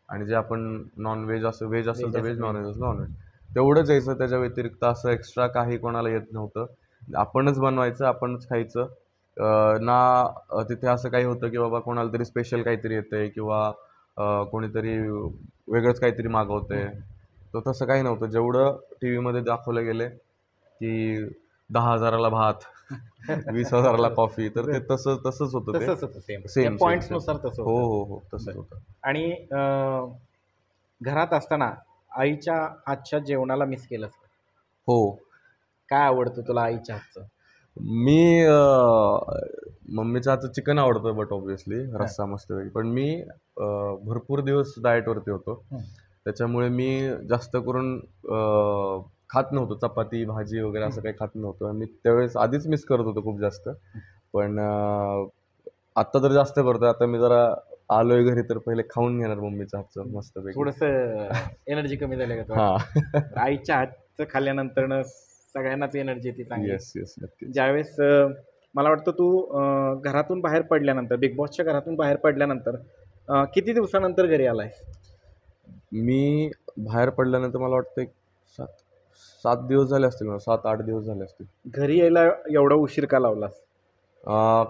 आणि जे आपण नॉनव्हेज असं, व्हेज असेल तर व्हेज, नॉनव्हेज असेल नॉनव्हेज, तेवढंच यायचं. त्याच्या व्यतिरिक्त असं एक्स्ट्रा काही कोणाला येत नव्हतं. आपणच बनवायचं, आपणच खायचं. ना तिथे असं काही होतं की बाबा कोणाला तरी स्पेशल काहीतरी येतंय किंवा कोणीतरी वेगळंच काहीतरी मागवतंय, तर तसं काही नव्हतं. जेवढं टी व्हीमध्ये दाखवलं गेले की 10,000ला भात, 20,000ला कॉफी, तर ते तसंच होतं. तसंच होतं, सेम सेम पॉईंट्सनुसार तसं हो होतं. हो हो तसंच होतं. आणि घरात असताना आईच्या हातच्या जेवणाला मिस केलंस का? हो. काय आवडतं तुला आईच्या हातचं? मी मम्मीच्या हातचं चिकन आवडतं, बट ऑब्व्हियसली रस्सा मस्तपैकी. पण मी भरपूर दिवस डाएटवरती होतो, त्याच्यामुळे मी जास्त करून खात नव्हतो. चपाती भाजी वगैरे असं काही खात नव्हतं. मी त्यावेळेस आधीच मिस करत होतो खूप जास्त. पण आत्ता तर जास्त करतो. आता मी जरा आलोय घरी तर पहिले खाऊन घेणार मम्मीच्या हातचं मस्तपैकी. थोडंसं एनर्जी कमी झाली का? हां. आईच्या हातचं खाल्ल्यानंतर सगळ्यांनाच एनर्जी येते चांगली. येस येस, नक्की. ज्यावेळेस मला वाटतं तू घरातून बाहेर पडल्यानंतर, बिग बॉसच्या घरातून बाहेर पडल्यानंतर किती दिवसानंतर घरी आलायस? मी बाहेर पडल्यानंतर मला वाटतं एक 7 दिवस झाले असतील, 7-8 दिवस झाले असतील. घरी यायला एवढा उशीर का लावलास?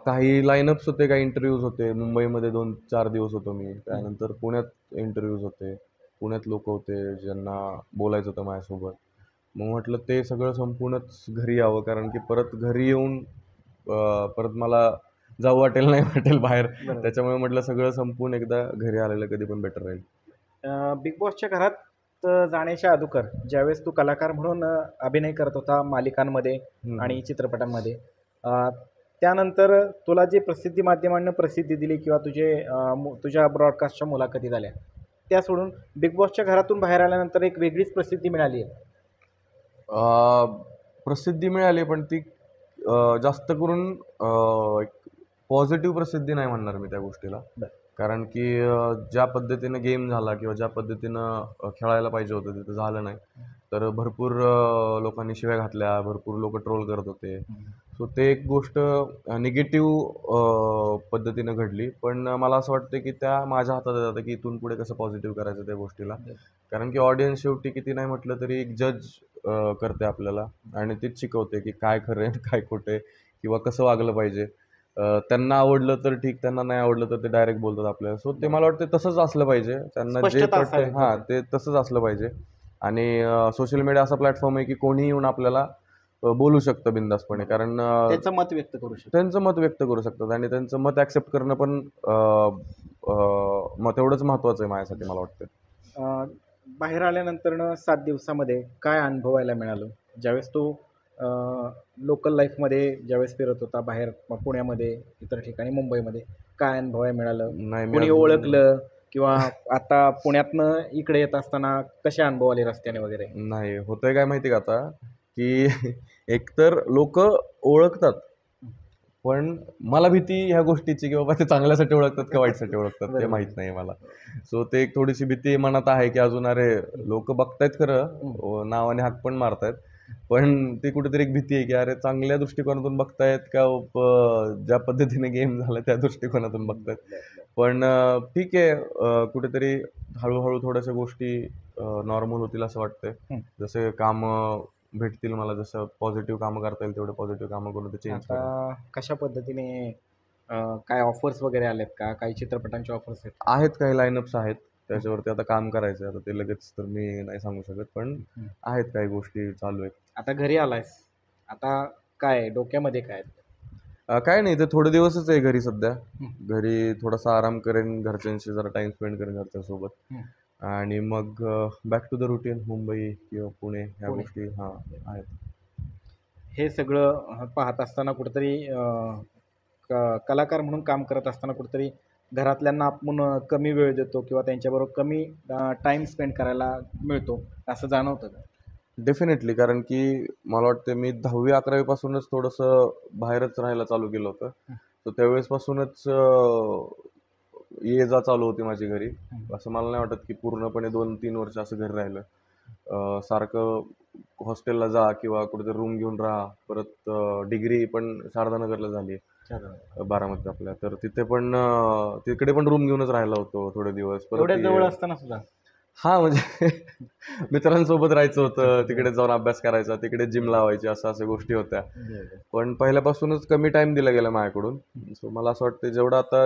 काही लाईनअप्स होते, काही इंटरव्ह्यूज होते. मुंबईमध्ये 2-4 दिवस होतो मी. त्यानंतर पुण्यात इंटरव्ह्यूज होते, पुण्यात लोक होते ज्यांना बोलायचं होतं माझ्यासोबत. मग म्हटलं ते सगळं संपूनच घरी यावं, कारण की परत घरी येऊन परत मला जाऊ वाटेल नाही वाटेल बाहेर. त्याच्यामुळे म्हटलं सगळं संपून एकदा घरी आलेलं कधी पण बेटर राहील. बिग बॉसच्या घरात जाण्याच्या अगोदर ज्यावेळेस तू कलाकार म्हणून अभिनय करत होता मालिकांमध्ये आणि चित्रपटांमध्ये, त्यानंतर तुला जे प्रसिद्धी माध्यमांना प्रसिद्धी दिली किंवा तुझ्या ब्रॉडकास्टच्या मुलाखती झाल्या, त्या सोडून बिग बॉसच्या घरातून बाहेर आल्यानंतर एक वेगळीच प्रसिद्धी मिळाली आहे. प्रसिद्धी मिळाली, पण ती जास्त करून एक पॉझिटिव्ह प्रसिद्धी नाही म्हणणार मी त्या गोष्टीला. कारण की ज्या पद्धतीनं गेम झाला किंवा ज्या पद्धतीनं खेळायला पाहिजे होतं तिथं झालं नाही. तर भरपूर लोकांनी शिव्या घातल्या, भरपूर लोक ट्रोल करत होते. सो ते एक गोष्ट निगेटिव्ह पद्धतीनं घडली. पण मला असं वाटतं की त्या माझ्या हातात येतात की इथून पुढे कसं पॉझिटिव्ह करायचं त्या गोष्टीला. कारण की ऑडियन्स शेवटी किती नाही म्हटलं तरी एक जज करते आपल्याला, आणि तीच शिकवते की काय खरं आहे काय खोटं आहे किंवा कसं वागलं पाहिजे. त्यांना आवडलं तर ठीक, त्यांना नाही आवडलं तर ते डायरेक्ट बोलतात आपल्याला. सो ते मला वाटतं तसंच असलं पाहिजे, त्यांना जे स्पष्टता पटतंय असावी. हां ते तसंच असलं पाहिजे. आणि सोशल मीडिया असा प्लॅटफॉर्म आहे की कोणीही येऊन आपल्याला बोलू शकतं बिनधास्तपणे, कारण त्याचं मत व्यक्त करू शकतो. त्यांचं मत व्यक्त करू शकतात आणि त्यांचं मत ॲक्सेप्ट करणं पण मग तेवढंच महत्त्वाचं आहे माझ्यासाठी मला वाटतं. बाहेर आल्यानंतर 7 दिवसामध्ये काय अनुभवायला मिळालं? ज्यावेळेस तू लोकल लाईफमध्ये ज्यावेळेस फिरत होता बाहेर, पुण्यामध्ये, इतर ठिकाणी, मुंबईमध्ये, काय अनुभवायला मिळालं? नाही मी कोणी अजून ओळखलं किंवा आता पुण्यातनं इकडे येत असताना कसे अनुभव आले रस्त्याने वगैरे? नाही होतंय काय माहिती का आता, की एकतर लोक ओळखतात, पण मला भीती ह्या गोष्टीची की बाबा ते चांगल्यासाठी ओळखतात का वाईटसाठी ओळखतात ते बरोबर. माहित नाही मला. सो ते एक थोडीशी भीती मनात आहे की अजून अरे लोक बघतायत खरं, नावाने हाक पण मारतायत, पण ती कुठेतरी एक भीती आहे की अरे चांगल्या दृष्टिकोनातून बघतायत का ज्या पद्धतीने गेम झाला त्या दृष्टिकोनातून बघतायत. पण ठीक आहे, कुठेतरी हळूहळू थोड्याशा गोष्टी नॉर्मल होतील असं वाटतंय. जसे कामं भेटतील मला, जसं पॉझिटिव्ह कामं करता येईल तेवढे पॉझिटिव्ह कामं करून ते चेंज करेन. आता कशा पद्धतीने काय ऑफर्स वगैरे आलेत का? काही चित्रपटांचे ऑफर्स आहेत? आहेत काही लाईनअप्स आहेत, त्याच्यावरती आता काम करायचं आहे. आता ते लगेच तर मी नाही सांगू शकत, पण आहेत काही गोष्टी चालू आहेत. आता घरी आलायस, आता काय डोक्यामध्ये काय आहे? काय नाही, ते थोडे दिवसच आहे घरी सध्या. घरी थोडासा आराम करेन, घरच्यांशी जरा टाइम स्पेंड करेन घरच्यांसोबत, आणि मग back to the routine, Mumbai किंवा पुणे ह्या पुणे. गोष्टी हां आहेत. हे सगळं पाहत असताना कुठेतरी कलाकार म्हणून काम करत असताना कुठेतरी घरातल्यांना आपण कमी वेळ देतो किंवा त्यांच्याबरोबर कमी टाईम स्पेंड करायला मिळतो, असं जाणवतं का? डेफिनेटली, कारण की मला वाटतं मी 10वी-11वी पासूनच थोडंसं बाहेरच राहायला चालू केलं होतं. तर त्यावेळेसपासूनच ये जा चालू होती माझी घरी. असं मला नाही वाटत की पूर्णपणे 2-3 वर्ष असं घरी राहिलं. सारखं हॉस्टेलला जा किंवा कुठेतरी रूम घेऊन राहा. परत डिग्री पण शारदानगरला झाली, बारामतीत आपल्या. तर तिथे पण तिकडे पण रूम घेऊनच राहिला होतो थोडे दिवस. एवढ्या जवळ असताना सुद्धा? हां, म्हणजे मित्रांसोबत राहायचं होतं, तिकडे जाऊन अभ्यास करायचा, तिकडे जिम लावायची, अशा गोष्टी होत्या. पण पहिल्यापासूनच कमी टाईम दिला गेला माझ्याकडून. सो मला असं वाटतं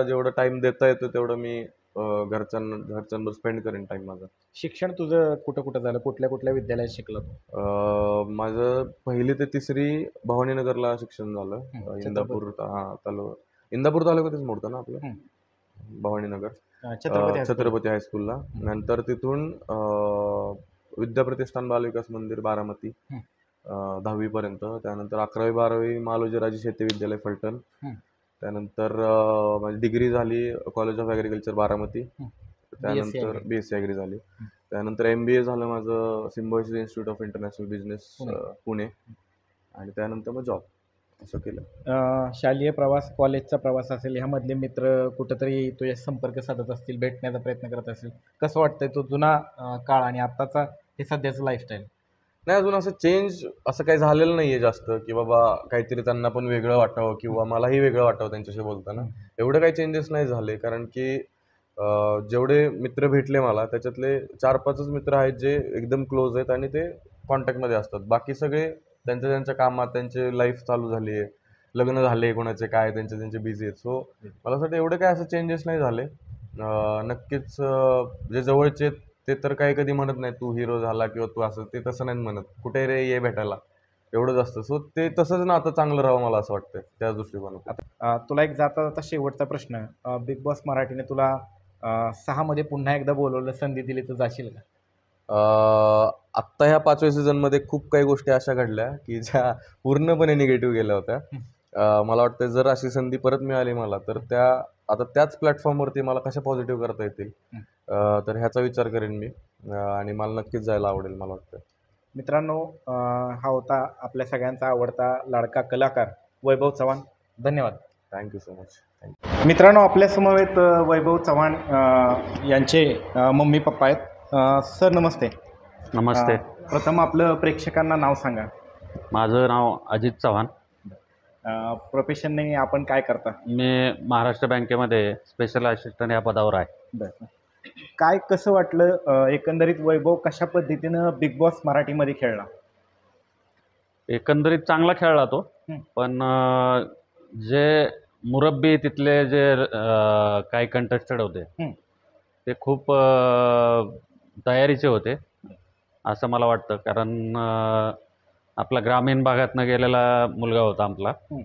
जेवढं टाईम देता येतो तेवढं मी घरच्यांवर स्पेंड करेन टाईम माझा. शिक्षण तुझं कुठं झालं? कुठल्या विद्यालयात शिकला तू? माझं 1ली ते 3री भवानीनगरला शिक्षण झालं. इंदापूर तालुक्यातच मोडतं ना आपलं भवानीनगर, छत्रपती हायस्कूलला. नंतर तिथून विद्याप्रतिष्ठान बालविकास मंदिर बारामती 10वीपर्यंत. त्यानंतर 11वी-12वी मालोजीराजे शेती विद्यालय फलटण. त्यानंतर माझी डिग्री झाली कॉलेज ऑफ ॲग्रिकल्चर बारामती. त्यानंतर BSc ॲग्री झाली. त्यानंतर MBA झालं माझं symbiosis institute of international business Pune. आणि त्यानंतर मग जॉब असं केलं. शालेय प्रवास, कॉलेजचा प्रवास असेल, ह्यामधले मित्र कुठंतरी तुझे संपर्क साधत असतील, भेटण्याचा प्रयत्न करत असतील. कसं वाटतंय तो जुना काळ आणि आत्ताचा हे सध्याचं लाईफस्टाईल? नाही, अजून असं चेंज असं काही झालेलं नाही आहे जास्त, की बाबा काहीतरी त्यांना पण वेगळं वाटावं किंवा मलाही वेगळं वाटावं त्यांच्याशी बोलताना. एवढं काही चेंजेस नाही झाले, कारण की जेवढे मित्र भेटले मला त्याच्यातले 4-5च मित्र आहेत जे एकदम क्लोज आहेत आणि ते कॉन्टॅक्टमध्ये असतात. बाकी सगळे त्यांच्या कामात, त्यांची लाईफ चालू झाली आहे, लग्न झाले कोणाचे, काय त्यांचे बिझी आहेत. सो मला असं वाटतं एवढे काय असं चेंजेस नाही झाले. नक्कीच जे जवळचे ते तर काही कधी म्हणत नाही तू हिरो झाला किंवा तू असं, ते तसं नाही म्हणत, कुठे रे ये भेटायला, एवढंच असतं. सो ते तसंच ना आता चांगलं राहावं मला असं वाटतं त्याच दृष्टिकोनातून. तुला एक जाता शेवटचा प्रश्न, बिग बॉस मराठीने तुला 6 मध्ये पुन्हा एकदा बोलवलं, संधी दिली तर जाशील का? आत्ता ह्या 5व्या सीझनमध्ये खूप काही गोष्टी अशा घडल्या की ज्या पूर्णपणे निगेटिव्ह गेल्या होत्या. मला वाटतं जर अशी संधी परत मिळाली मला तर आता त्याच प्लॅटफॉर्मवरती मला कशा पॉझिटिव्ह करता येतील, तर ह्याचा विचार करेन मी, आणि मला नक्कीच जायला आवडेल मला वाटतं. मित्रांनो, हा होता आपल्या सगळ्यांचा आवडता लाडका कलाकार वैभव चव्हाण. धन्यवाद. Thank you so much. थँक्यू. मित्रांनो, आपल्यासमवेत वैभव चव्हाण यांचे मम्मी पप्पा आहेत. सर नमस्ते. नमस्ते. प्रथम आपलं प्रेक्षकांना नाव सांगा. माझं नाव अजित चव्हाण. प्रोफेशनने आपण काय करता? मी महाराष्ट्र बँकेमध्ये स्पेशल असिस्टंट या पदावर आहे. बरं. काय कसं वाटलं एकंदरीत वैभव कशा पद्धतीनं बिग बॉस मराठीमध्ये खेळला? एकंदरीत चांगला खेळला तो, पण जे मुरब्बी तिथले जे काही कंटेस्टेड होते हं. ते खूप तयारीचे होते असं मला वाटतं. कारण आपला ग्रामीण भागातनं गेलेला मुलगा होता आपला हं.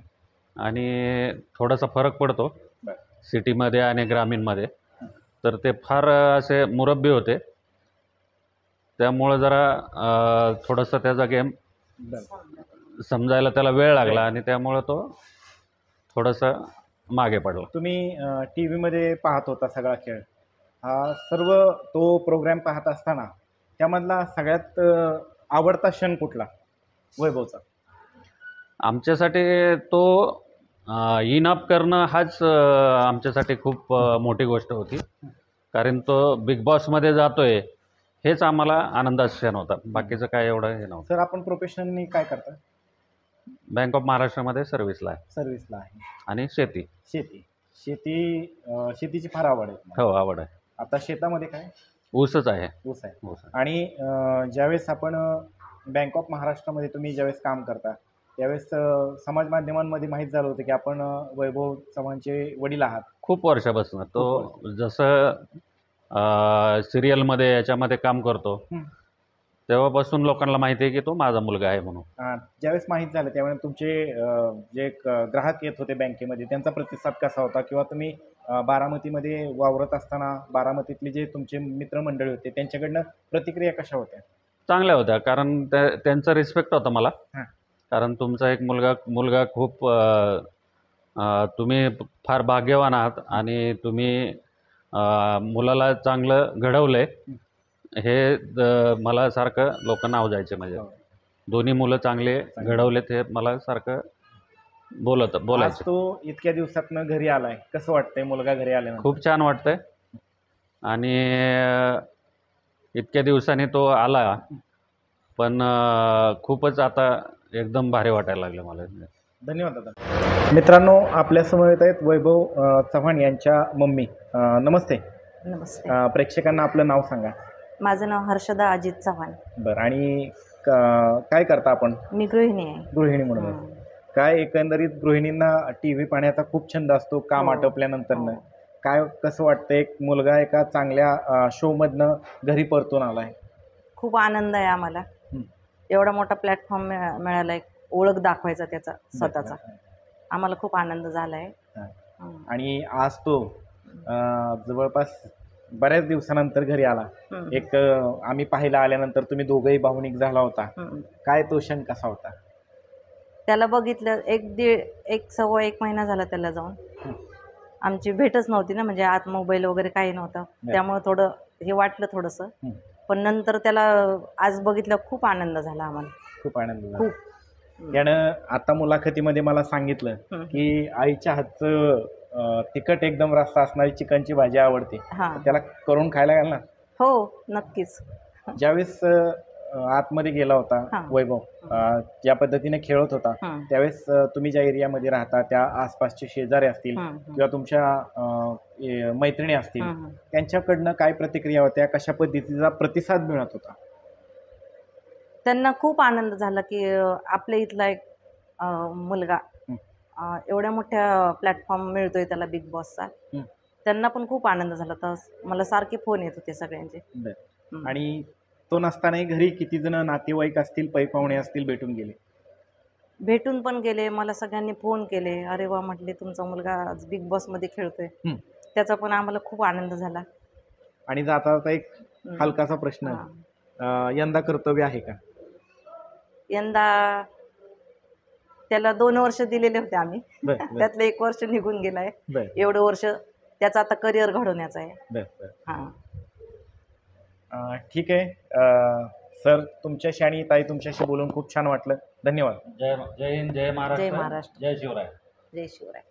आणि थोडासा फरक पडतो बरं. सिटीमध्ये आणि ग्रामीणमध्ये. तर ते फार असे मुरब्बी होते. त्यामुळं जरा थोडंसं त्याचा गेम बरं. समजायला त्याला वेळ लागला आणि त्यामुळं तो थोडंसं मागे पडला. तुम्ही टी व्हीमध्ये पाहत होता सगळा खेळ. हा सर्व तो प्रोग्राम पाहत असताना त्यामधला सगळ्यात आवडता क्षण कुठला वैभवचा? आमच्यासाठी तो इन अप करणं हाच आमच्यासाठी खूप मोठी गोष्ट होती. कारण तो बिग बॉसमध्ये जातोय हेच आम्हाला आनंदाचा क्षण होता. बाकीचं काय एवढं हे नव्हतं. सर, आपण प्रोफेशनली काय करता? बँक ऑफ महाराष्ट्रामध्ये सर्व्हिसला आहे सर्व्हिसला आहे. आणि शेती. शेतीची फार आवड आहे तुम्हाला. हो, आवड आहे. आता शेतामध्ये काय? ऊसच आहे. ऊस आहे. ऊस आहे. आणि ज्यावेळेस आपण बँक ऑफ महाराष्ट्रामध्ये तुम्ही ज्यावेळेस काम करता त्यावेळेस समाज माध्यमांमध्ये माहीत झालं होतं की आपण वैभव चव्हाणचे वडील आहात. खूप वर्षापासून तो जसं सिरियलमध्ये याच्यामध्ये काम करतो हं. तेव्हापासून लोकांना माहिती आहे की तो माझा मुलगा आहे म्हणून. ज्यावेळेस माहीत झालं त्यावेळेस तुमचे जे ग्राहक येत होते बँकेमध्ये त्यांचा प्रतिसाद कसा होता? किंवा तुम्ही बारामतीमध्ये वावरत असताना बारामतीतले जे तुमचे मित्रमंडळी होते त्यांच्याकडनं प्रतिक्रिया कशा होत्या? चांगल्या होत्या. कारण त्यांचा रिस्पेक्ट होता मला. हां. कारण तुमचा एक मुलगा खूप तुम्ही फार भाग्यवान आहात आणि तुम्ही मुलाला चांगलं घडवलं आहे हे मला सारखं लोक नाव द्यायचे. म्हणजे हो. दोन्ही मुलं चांगले घडवलेत हे मला सारखं आज बोलायचं. तो इतक्या दिवसातनं घरी आलाय, कसं वाटतंय मुलगा घरी आल्यानंतर? खूप छान वाटतंय आणि इतक्या दिवसांनी तो आला पण खूपच आता एकदम भारी वाटायला लागलं मला. धन्यवाद दादा. मित्रांनो, आपल्या समोर येत आहेत वैभव चव्हाण यांच्या मम्मी. नमस्ते. नमस्ते. प्रेक्षकांना आपलं नाव सांगा. माझं नाव हर्षदा अजित चव्हाण. बरं. आणि काय करता आपण? मी गृहिणी आहे. गृहिणी म्हणून. हं. काय एकंदरीत गृहिणींना टी व्ही पाहण्याचा खूप छंद असतो काम हो. आटोपल्यानंतरनं. हो. काय कसं वाटतं एक मुलगा एका चांगल्या शोमधनं घरी परतून आलाय? खूप आनंद आहे आम्हाला. हं. एवढा मोठा प्लॅटफॉर्म मिळाला आहे, ओळख दाखवायचा त्याचा स्वतःचा. आम्हाला खूप आनंद झाला आहे. हां. आणि आज तो जवळपास बऱ्याच दिवसानंतर घरी आला. एक आम्ही पाहायला आल्यानंतर तुम्ही दोघंही भावनिक झाला होता. काय तो क्षण कसा होता? त्याला बघितलं 1.5 महिना झाला त्याला जाऊन. आमची भेटच नव्हती ना, म्हणजे आत मोबाईल वगैरे काही नव्हतं. त्यामुळे थोडं हे वाटलं थोडंसं. पण नंतर त्याला आज बघितलं खूप आनंद झाला आम्हाला. खूप आनंद झाला. खूप. यानं आता मुलाखतीमध्ये मला सांगितलं की आईच्या हातचं तिखट एकदम रस्सा असणारी चिकनची भाजी आवडते. हां. त्याला करून खायला घालणार? हो, नक्कीच. ज्यावेळेस आतमध्ये गेला होता हां. वैभव, ज्या पद्धतीने खेळत होता हं. त्यावेळेस तुम्ही ज्या एरियामध्ये राहता त्या आसपासचे शेजारी असतील किंवा तुमच्या मैत्रिणी असतील, त्यांच्याकडनं काय प्रतिक्रिया होत्या, कशा पद्धतीचा प्रतिसाद मिळत होता? त्यांना खूप आनंद झाला की आपल्या इथला एक मुलगा एवढ्या मोठ्या प्लॅटफॉर्म मिळतोय त्याला बिग बॉसचा. त्यांना पण खूप आनंद झाला. तर मला सारखे फोन येत होते सगळ्यांचे. आणि तो नसतानाही घरी किती जण नातेवाईक असतील, पै पाहुणे असतील भेटून गेले? भेटून पण गेले. मला सगळ्यांनी फोन केले. अरे वा, म्हटले तुमचा मुलगा आज बिग बॉसमध्ये खेळतोय. त्याचा पण आम्हाला खूप आनंद झाला. आणि जाता जाता एक हलकासा प्रश्न, यंदा कर्तव्य आहे का? यंदा त्याला 2 वर्ष दिलेले होते आम्ही. त्यातलं 1 वर्ष निघून गेलाय. एवढं वर्ष त्याचं आता करिअर घडवण्याचं आहे. हां. ठीक आहे. सर, तुमच्याशी आणि ताई तुमच्याशी बोलून खूप छान वाटलं. धन्यवाद. जय हिंद, जय महाराष्ट्र, जय महाराष्ट्र, जय शिवराय. जय शिवराय.